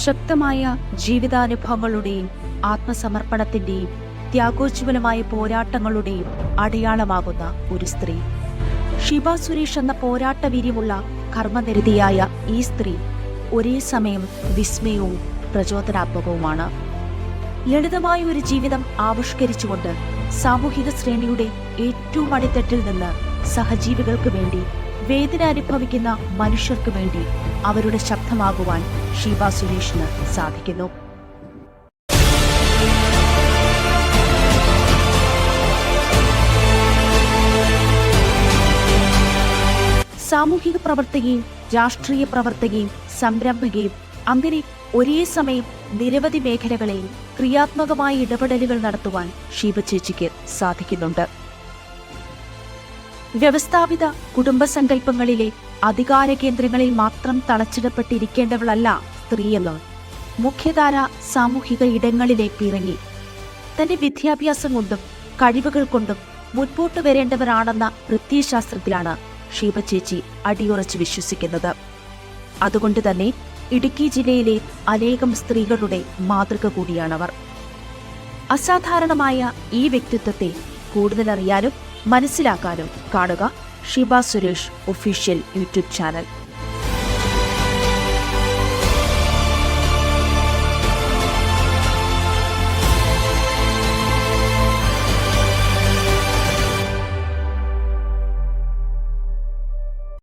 ശക്തമായ ജീവിതാനുഭവങ്ങളുടെയും ആത്മസമർപ്പണത്തിന്റെയും ത്യാഗോജ്വലമായ പോരാട്ടങ്ങളുടെയും അടയാളമാകുന്ന ഒരു സ്ത്രീ. ഷിബ സുരേഷ് എന്ന പോരാട്ടവീര്യമുള്ള കർമ്മനിരതിയായ ഈ സ്ത്രീ ഒരേ സമയം വിസ്മയവും പ്രചോദനാത്മകവുമാണ്. ലളിതമായ ഒരു ജീവിതം ആവിഷ്കരിച്ചുകൊണ്ട് സാമൂഹിക ശ്രേണിയുടെ ഏറ്റവും അടിത്തട്ടിൽ നിന്ന് സഹജീവികൾക്ക് വേണ്ടി, വേദന അനുഭവിക്കുന്ന മനുഷ്യർക്ക് വേണ്ടി അവരുടെ ശബ്ദമാകുവാൻ ഷീബ സുരേഷിന് സാധിക്കുന്നു. സാമൂഹിക പ്രവർത്തകയും രാഷ്ട്രീയ പ്രവർത്തകയും സംരംഭകയും അങ്ങനെ ഒരേ സമയം നിരവധി മേഖലകളിൽ ക്രിയാത്മകമായ ഇടപെടലുകൾ നടത്തുവാൻ ഷീബ ചേച്ചിക്ക് സാധിക്കുന്നുണ്ട്. വ്യവസ്ഥാപിത കുടുംബസങ്കല്പങ്ങളിലെ അധികാര കേന്ദ്രങ്ങളിൽ മാത്രം തളച്ചിടപ്പെട്ടിരിക്കേണ്ടവളല്ല സ്ത്രീയെന്ന് മുഖ്യധാര സാമൂഹിക ഇടങ്ങളിലേക്ക് ഇറങ്ങി തന്റെ വിദ്യാഭ്യാസം കൊണ്ടും കഴിവുകൾ കൊണ്ടും മുൻപോട്ട് വരേണ്ടവരാണെന്ന പ്രത്യയശാസ്ത്രത്തിലാണ് ഷീബ ചേച്ചി അടിയുറച്ച് വിശ്വസിക്കുന്നത്. അതുകൊണ്ട് തന്നെ ഇടുക്കി ജില്ലയിലെ അനേകം സ്ത്രീകളുടെ മാതൃക കൂടിയാണവർ. അസാധാരണമായ ഈ വ്യക്തിത്വത്തെ കൂടുതലറിയാനും മനസ്സിലാക്കാനും കാണുക Sheeba Suresh official YouTube channel.